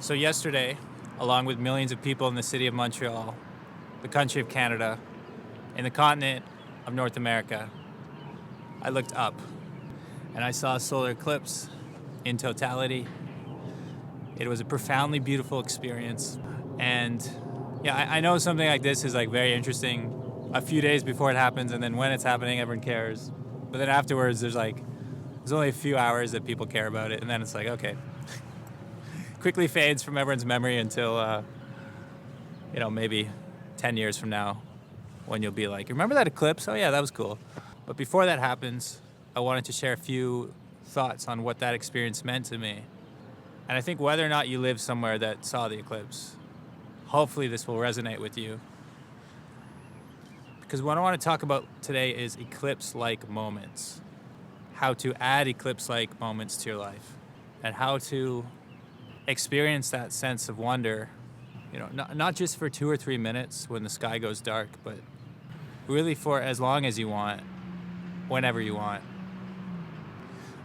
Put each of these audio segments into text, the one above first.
So yesterday, along with millions of people in the city of Montreal, the country of Canada, and the continent of North America, I looked up and I saw a solar eclipse in totality. It was a profoundly beautiful experience. And yeah, I know something like this is like very interesting a few days before it happens, and then when it's happening, everyone cares. But then afterwards, there's only a few hours that people care about it, and then it's like, okay. Quickly fades from everyone's memory until, maybe 10 years from now, when you'll be like, remember that eclipse? Oh yeah, that was cool. But before that happens, I wanted to share a few thoughts on what that experience meant to me. And I think whether or not you live somewhere that saw the eclipse, hopefully this will resonate with you. Because what I want to talk about today is eclipse-like moments. How to add eclipse-like moments to your life. And how to experience that sense of wonder, not just for 2 or 3 minutes when the sky goes dark, but really for as long as you want, whenever you want.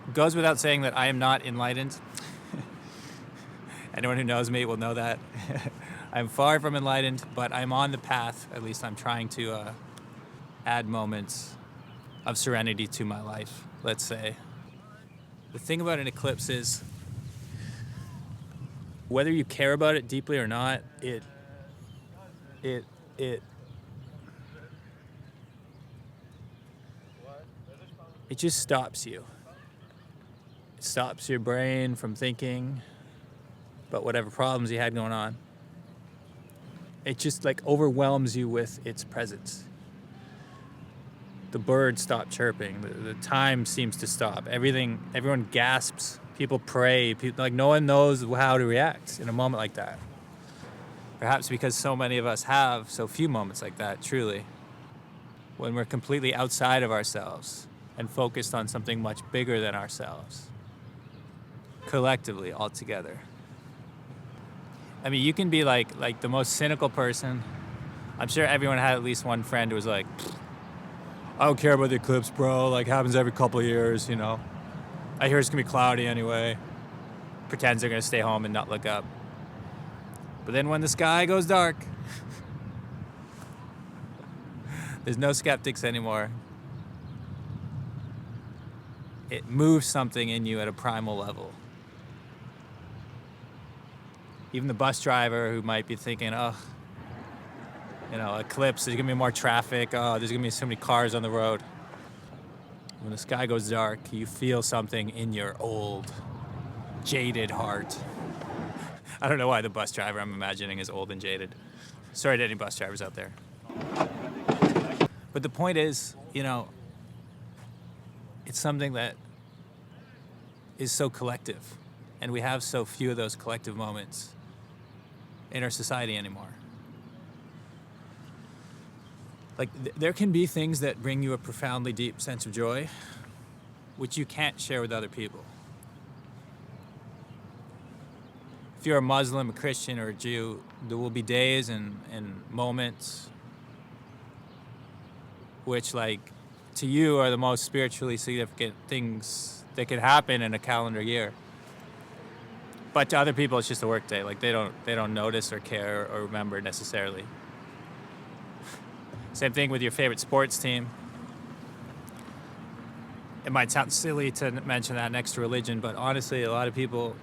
It goes without saying that I am not enlightened. Anyone who knows me will know that. I'm far from enlightened, but I'm on the path. At least I'm trying to add moments of serenity to my life, let's say. The thing about an eclipse is, whether you care about it deeply or not, it just stops you. It stops your brain from thinking about whatever problems you had going on. It just overwhelms you with its presence. The birds stop chirping. The time seems to stop. Everyone gasps. People pray. No one knows how to react in a moment like that. Perhaps because so many of us have so few moments like that, truly. When we're completely outside of ourselves and focused on something much bigger than ourselves. Collectively, all together. I mean, you can be like the most cynical person. I'm sure everyone had at least one friend who was like, I don't care about the eclipse, bro. Happens every couple of years, I hear it's gonna be cloudy anyway. Pretends they're gonna stay home and not look up. But then when the sky goes dark, there's no skeptics anymore. It moves something in you at a primal level. Even the bus driver who might be thinking, eclipse, there's gonna be more traffic, there's gonna be so many cars on the road. When the sky goes dark, you feel something in your old, jaded heart. I don't know why the bus driver I'm imagining is old and jaded. Sorry to any bus drivers out there. But the point is, it's something that is so collective. And we have so few of those collective moments in our society anymore. There can be things that bring you a profoundly deep sense of joy, which you can't share with other people. If you're a Muslim, a Christian, or a Jew, there will be days and moments which, to you are the most spiritually significant things that can happen in a calendar year. But to other people, it's just a work day. They don't notice or care or remember necessarily. Same thing with your favorite sports team. It might sound silly to mention that next to religion, but honestly, a lot of people,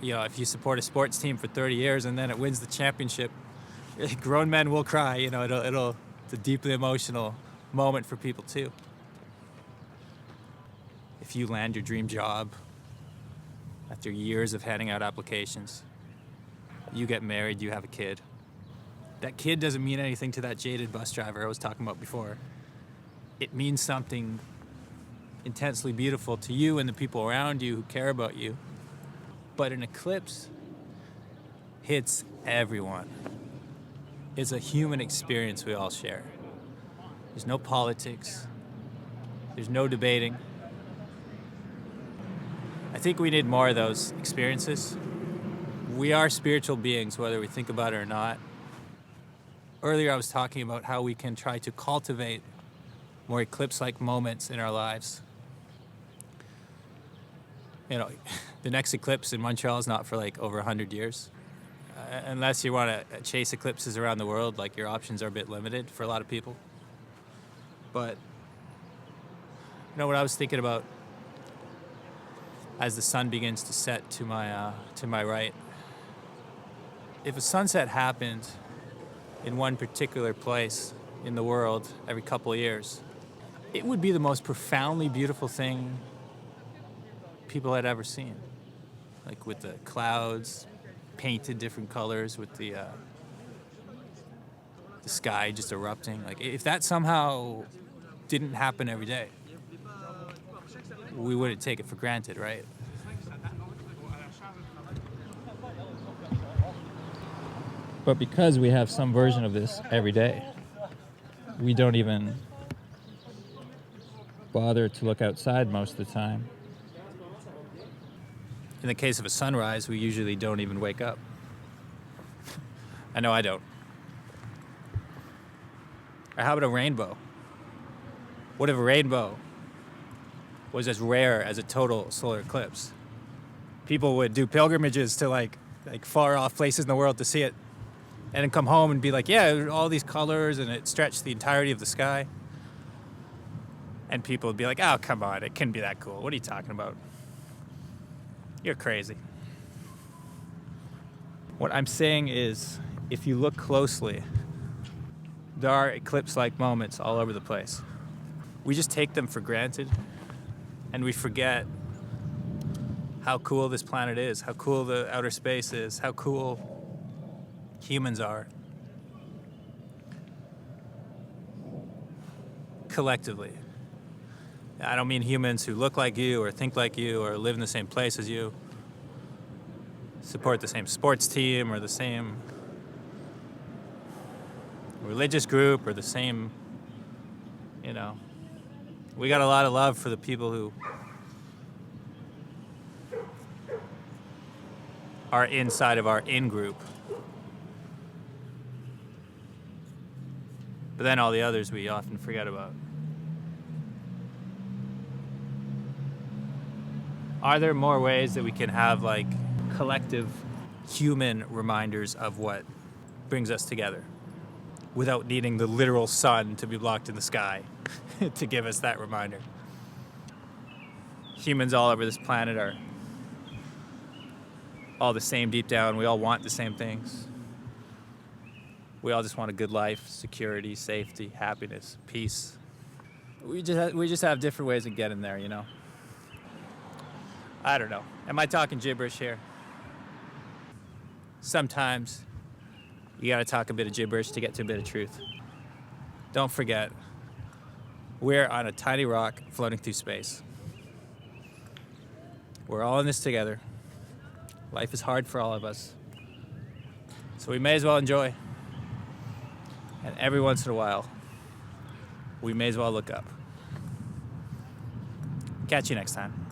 if you support a sports team for 30 years and then it wins the championship, grown men will cry. It's a deeply emotional moment for people too. If you land your dream job after years of handing out applications, you get married, you have a kid. That kid doesn't mean anything to that jaded bus driver I was talking about before. It means something intensely beautiful to you and the people around you who care about you. But an eclipse hits everyone. It's a human experience we all share. There's no politics. There's no debating. I think we need more of those experiences. We are spiritual beings, whether we think about it or not. Earlier I was talking about how we can try to cultivate more eclipse-like moments in our lives. You know, the next eclipse in Montreal is not for like over 100 years. Unless you want to chase eclipses around the world, like your options are a bit limited for a lot of people. But you know what I was thinking about as the sun begins to set to my right. If a sunset happened in one particular place in the world every couple of years, it would be the most profoundly beautiful thing people had ever seen. Like with the clouds painted different colors, with the sky just erupting. Like if that somehow didn't happen every day, we wouldn't take it for granted, right? But because we have some version of this every day, we don't even bother to look outside most of the time. In the case of a sunrise, we usually don't even wake up. I know I don't. Or how about a rainbow? What if a rainbow was as rare as a total solar eclipse? People would do pilgrimages to like far off places in the world to see it, and then come home and be like, yeah, all these colors, and it stretched the entirety of the sky. And people would be like, oh, come on, it couldn't be that cool. What are you talking about? You're crazy. What I'm saying is, if you look closely, there are eclipse-like moments all over the place. We just take them for granted, and we forget how cool this planet is, how cool the outer space is, how cool humans are. Collectively. I don't mean humans who look like you or think like you or live in the same place as you, support the same sports team or the same religious group or the same, you know. We got a lot of love for the people who are inside of our in-group. But then all the others we often forget about. Are there more ways that we can have like collective human reminders of what brings us together without needing the literal sun to be blocked in the sky to give us that reminder? Humans all over this planet are all the same deep down. We all want the same things. We all just want a good life, security, safety, happiness, peace. We just have different ways of getting there, you know? I don't know. Am I talking gibberish here? Sometimes you gotta talk a bit of gibberish to get to a bit of truth. Don't forget, we're on a tiny rock floating through space. We're all in this together. Life is hard for all of us. So we may as well enjoy. And every once in a while, we may as well look up. Catch you next time.